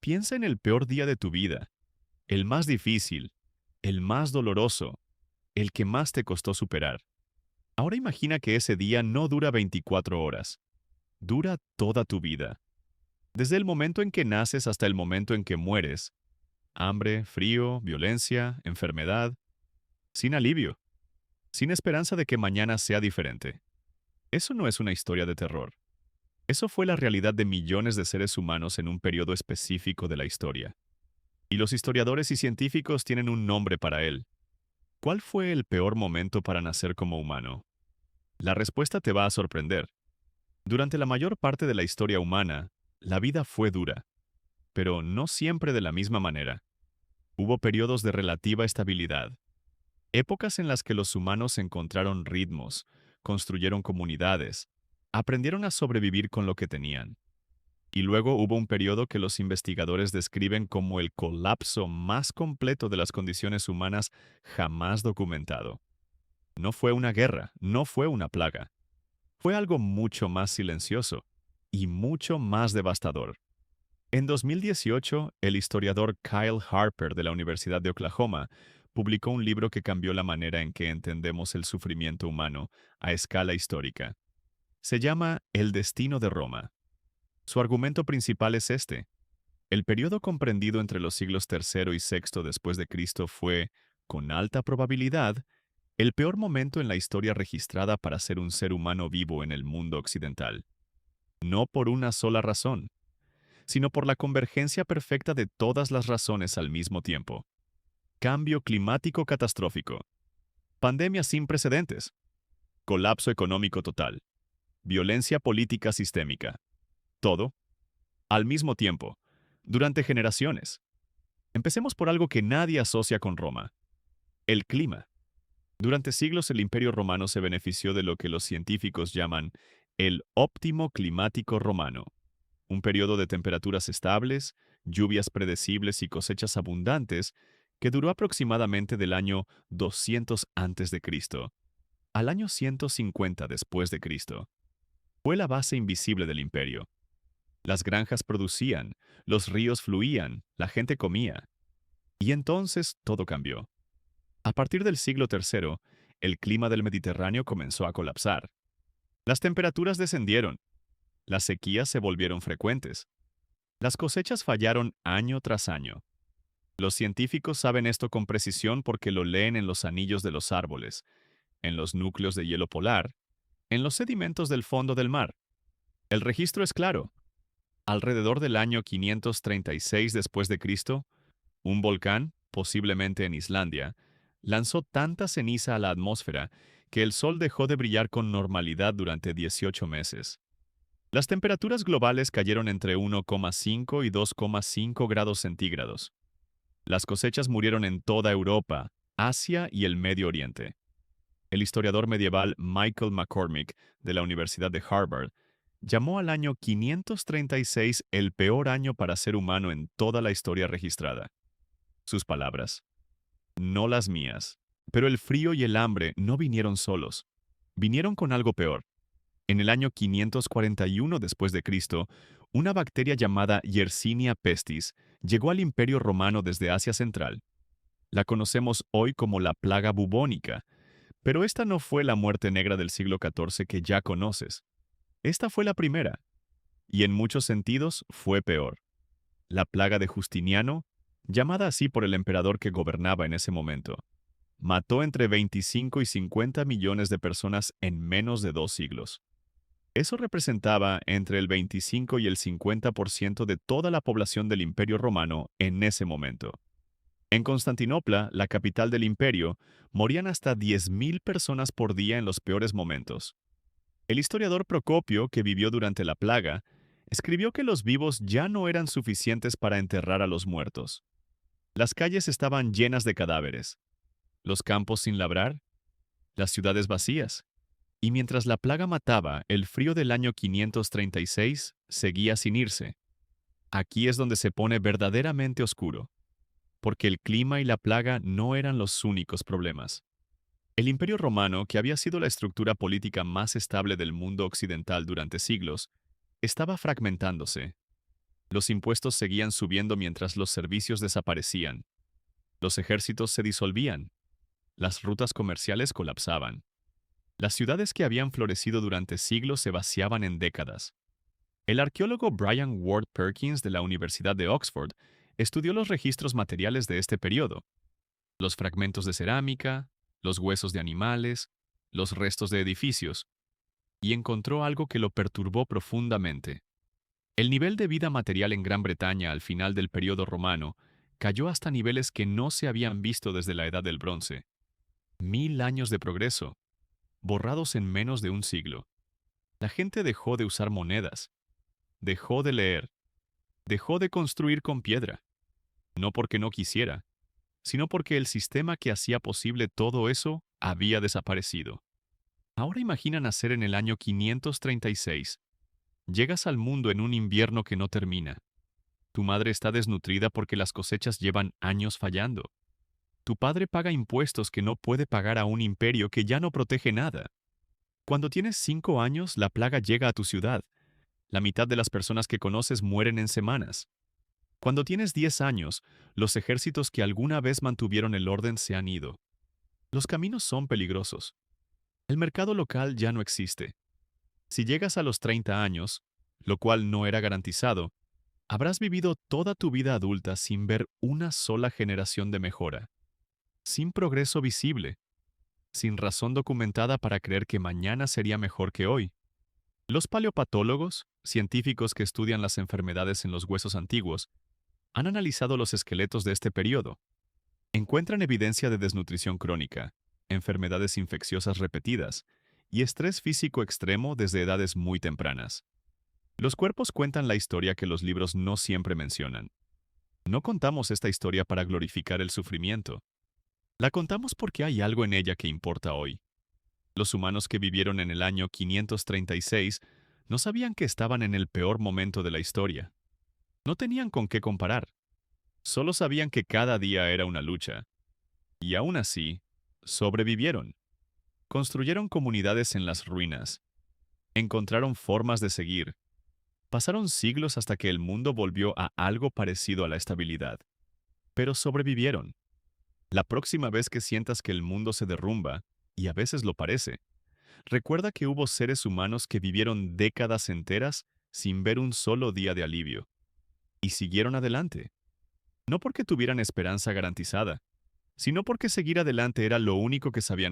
Piensa en el peor día de tu vida, el más difícil, el más doloroso, el que más te costó superar. Ahora imagina que ese día no dura 24 horas, dura toda tu vida. Desde el momento en que naces hasta el momento en que mueres. Hambre, frío, violencia, enfermedad, sin alivio, sin esperanza de que mañana sea diferente. Eso no es una historia de terror. Eso fue la realidad de millones de seres humanos en un periodo específico de la historia. Y los historiadores y científicos tienen un nombre para él. ¿Cuál fue el peor momento para nacer como humano? La respuesta te va a sorprender. Durante la mayor parte de la historia humana, la vida fue dura, pero no siempre de la misma manera. Hubo periodos de relativa estabilidad, épocas en las que los humanos encontraron ritmos, construyeron comunidades, aprendieron a sobrevivir con lo que tenían. Y luego hubo un periodo que los investigadores describen como el colapso más completo de las condiciones humanas jamás documentado. No fue una guerra, no fue una plaga. Fue algo mucho más silencioso y mucho más devastador. En 2018, el historiador Kyle Harper de la Universidad de Oklahoma publicó un libro que cambió la manera en que entendemos el sufrimiento humano a escala histórica. Se llama El destino de Roma. Su argumento principal es este. El periodo comprendido entre los siglos III y VI después de Cristo fue, con alta probabilidad, el peor momento en la historia registrada para ser un ser humano vivo en el mundo occidental. No por una sola razón, sino por la convergencia perfecta de todas las razones al mismo tiempo. Cambio climático catastrófico, pandemia sin precedentes, colapso económico total, violencia política sistémica. Todo, al mismo tiempo, durante generaciones. Empecemos por algo que nadie asocia con Roma: el clima. Durante siglos el Imperio Romano se benefició de lo que los científicos llaman el óptimo climático romano, un periodo de temperaturas estables, lluvias predecibles y cosechas abundantes que duró aproximadamente del año 200 a.C. al año 150 después de Cristo. Fue la base invisible del imperio. Las granjas producían, los ríos fluían, la gente comía. Y entonces todo cambió. A partir del siglo III, el clima del Mediterráneo comenzó a colapsar. Las temperaturas descendieron, las sequías se volvieron frecuentes, las cosechas fallaron año tras año. Los científicos saben esto con precisión porque lo leen en los anillos de los árboles, en los núcleos de hielo polar, en los sedimentos del fondo del mar. El registro es claro. Alrededor del año 536 después de Cristo, un volcán, posiblemente en Islandia, lanzó tanta ceniza a la atmósfera que el sol dejó de brillar con normalidad durante 18 meses. Las temperaturas globales cayeron entre 1,5 y 2,5 grados centígrados. Las cosechas murieron en toda Europa, Asia y el Medio Oriente. El historiador medieval Michael McCormick, de la Universidad de Harvard, llamó al año 536 el peor año para ser humano en toda la historia registrada. Sus palabras: no las mías. Pero el frío y el hambre no vinieron solos. Vinieron con algo peor. En el año 541 después de Cristo, una bacteria llamada Yersinia pestis llegó al Imperio Romano desde Asia Central. La conocemos hoy como la plaga bubónica, pero esta no fue la muerte negra del siglo XIV que ya conoces. Esta fue la primera, y en muchos sentidos fue peor. La plaga de Justiniano, llamada así por el emperador que gobernaba en ese momento, mató entre 25 y 50 millones de personas en menos de 2 siglos. Eso representaba entre el 25 y el 50% de toda la población del Imperio Romano en ese momento. En Constantinopla, la capital del imperio, morían hasta 10.000 personas por día en los peores momentos. El historiador Procopio, que vivió durante la plaga, escribió que los vivos ya no eran suficientes para enterrar a los muertos. Las calles estaban llenas de cadáveres, los campos sin labrar, las ciudades vacías. Y mientras la plaga mataba, el frío del año 536 seguía sin irse. Aquí es donde se pone verdaderamente oscuro, porque el clima y la plaga no eran los únicos problemas. El Imperio Romano, que había sido la estructura política más estable del mundo occidental durante siglos, estaba fragmentándose. Los impuestos seguían subiendo mientras los servicios desaparecían. Los ejércitos se disolvían. Las rutas comerciales colapsaban. Las ciudades que habían florecido durante siglos se vaciaban en décadas. El arqueólogo Brian Ward Perkins de la Universidad de Oxford estudió los registros materiales de este periodo, los fragmentos de cerámica, los huesos de animales, los restos de edificios, y encontró algo que lo perturbó profundamente. El nivel de vida material en Gran Bretaña al final del periodo romano cayó hasta niveles que no se habían visto desde la Edad del Bronce. 1000 años de progreso, borrados en menos de un siglo. La gente dejó de usar monedas, dejó de leer, dejó de construir con piedra, no porque no quisiera, sino porque el sistema que hacía posible todo eso había desaparecido. Ahora imagina nacer en el año 536. Llegas al mundo en un invierno que no termina. Tu madre está desnutrida porque las cosechas llevan años fallando. Tu padre paga impuestos que no puede pagar a un imperio que ya no protege nada. Cuando tienes 5 años, la plaga llega a tu ciudad. La mitad de las personas que conoces mueren en semanas. Cuando tienes 10 años, los ejércitos que alguna vez mantuvieron el orden se han ido. Los caminos son peligrosos. El mercado local ya no existe. Si llegas a los 30 años, lo cual no era garantizado, habrás vivido toda tu vida adulta sin ver una sola generación de mejora, sin progreso visible, sin razón documentada para creer que mañana sería mejor que hoy. Los paleopatólogos, científicos que estudian las enfermedades en los huesos antiguos, han analizado los esqueletos de este periodo. Encuentran evidencia de desnutrición crónica, enfermedades infecciosas repetidas y estrés físico extremo desde edades muy tempranas. Los cuerpos cuentan la historia que los libros no siempre mencionan. No contamos esta historia para glorificar el sufrimiento. La contamos porque hay algo en ella que importa hoy. Los humanos que vivieron en el año 536 no sabían que estaban en el peor momento de la historia. No tenían con qué comparar. Solo sabían que cada día era una lucha. Y aún así, sobrevivieron. Construyeron comunidades en las ruinas. Encontraron formas de seguir. Pasaron siglos hasta que el mundo volvió a algo parecido a la estabilidad. Pero sobrevivieron. La próxima vez que sientas que el mundo se derrumba, y a veces lo parece, recuerda que hubo seres humanos que vivieron décadas enteras sin ver un solo día de alivio. Y siguieron adelante. No porque tuvieran esperanza garantizada, sino porque seguir adelante era lo único que sabían hacer.